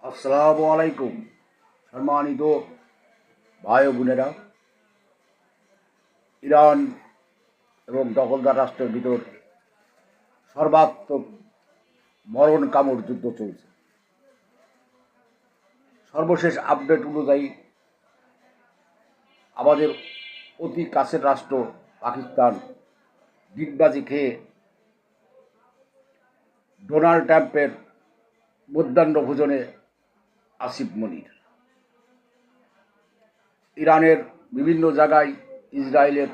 আসসালামু আলাইকুম। সম্মানিত ভাই ও বোনেরা, ইরান এবং দখলদার রাষ্ট্রের ভিতর সর্বাত্মক মরণ কামড় যুদ্ধ চলছে। সর্বশেষ আপডেট অনুযায়ী আমাদের অতি কাছের রাষ্ট্র পাকিস্তান ডিগবাজি খেয়ে ডোনাল্ড ট্রাম্পের মধ্যাহ্ন ভোজনে আসিফ মনির। ইরানের বিভিন্ন জায়গায় ইসরায়েলের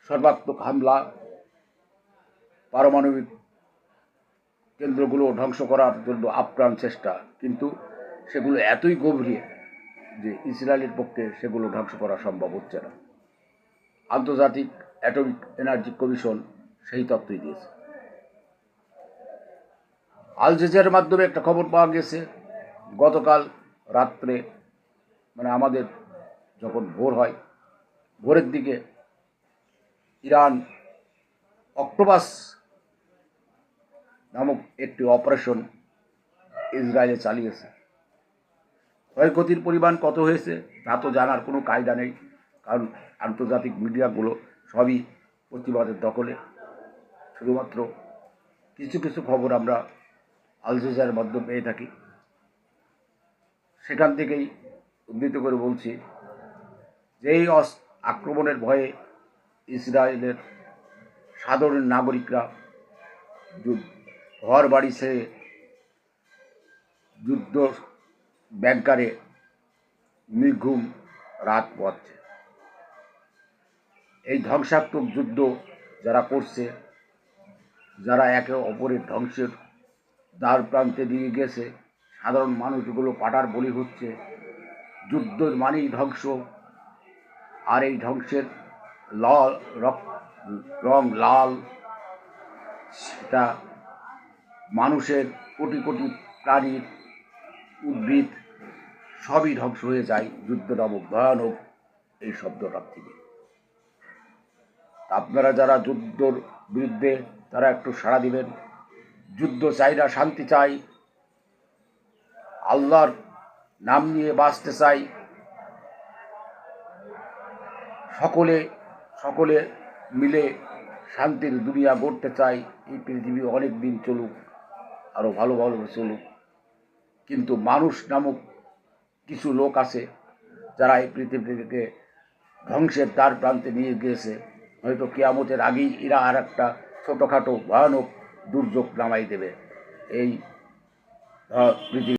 সর্বাত্মক হামলা, পারমাণবিক কেন্দ্রগুলো ধ্বংস করার জন্য আপ্রাণ চেষ্টা, কিন্তু সেগুলো এতই গভীর যে ইসরায়েলের পক্ষে সেগুলো ধ্বংস করা সম্ভব হচ্ছে না। আন্তর্জাতিক অ্যাটমিক এনার্জি কমিশন সেই তথ্যই দিয়েছে। আল জাজিরার মাধ্যমে একটা খবর পাওয়া গেছে, গতকাল রাত্রে, মানে আমাদের যখন ভোর হয়, ভোরের দিকে ইরান অক্টোপাস নামক একটি অপারেশন ইসরায়েলে চালিয়েছে। ক্ষয়ক্ষতির পরিমাণ কত হয়েছে তা তো জানার কোনো কায়দা নেই, কারণ আন্তর্জাতিক মিডিয়াগুলো সবই প্রতিবাদের দখলে। শুধুমাত্র কিছু কিছু খবর আমরা আল জাজিরার মাধ্যমে পেয়ে থাকি। সেখান থেকেই উদ্ধৃত করে বলছি যে এই আক্রমণের ভয়ে ইসরায়েলের সাধারণ নাগরিকরা ঘর বাড়ি ছেড়ে যুদ্ধ ব্যাংকারে নির্ঘুম রাত পোহাচ্ছে। এই ধ্বংসাত্মক যুদ্ধ যারা করছে, যারা একে অপরের ধ্বংসের দ্বার প্রান্তে দিয়ে গেছে, সাধারণ মানুষগুলো পাটার বলি হচ্ছে। যুদ্ধের মানেই ধ্বংস, আর এই ধ্বংসের রং লাল। সেটা মানুষের কোটি কোটি প্রাণীর, উদ্ভিদ সবই ধ্বংস হয়ে যায় যুদ্ধ নামক ভয়ানক এই শব্দটার থেকে। আপনারা যারা যুদ্ধর বিরুদ্ধে, তারা একটু সাড়া দিবেন। যুদ্ধ চাই না, শান্তি চাই, আল্লাহর নাম নিয়ে বাঁচতে চাই, সকলে মিলে শান্তির দুনিয়া গড়তে চাই। এই পৃথিবী অনেক দিন চলুক, আরও ভালোভাবে চলুক, কিন্তু মানুষ নামক কিছু লোক আছে যারা এই পৃথিবীকে ধ্বংসের দ্বার প্রান্তে নিয়ে গিয়েছে। হয়তো কিয়ামতের আগেই এরা আর একটা ছোটোখাটো ভয়ানক দুর্যোগ নামাই দেবে এই পৃথিবী।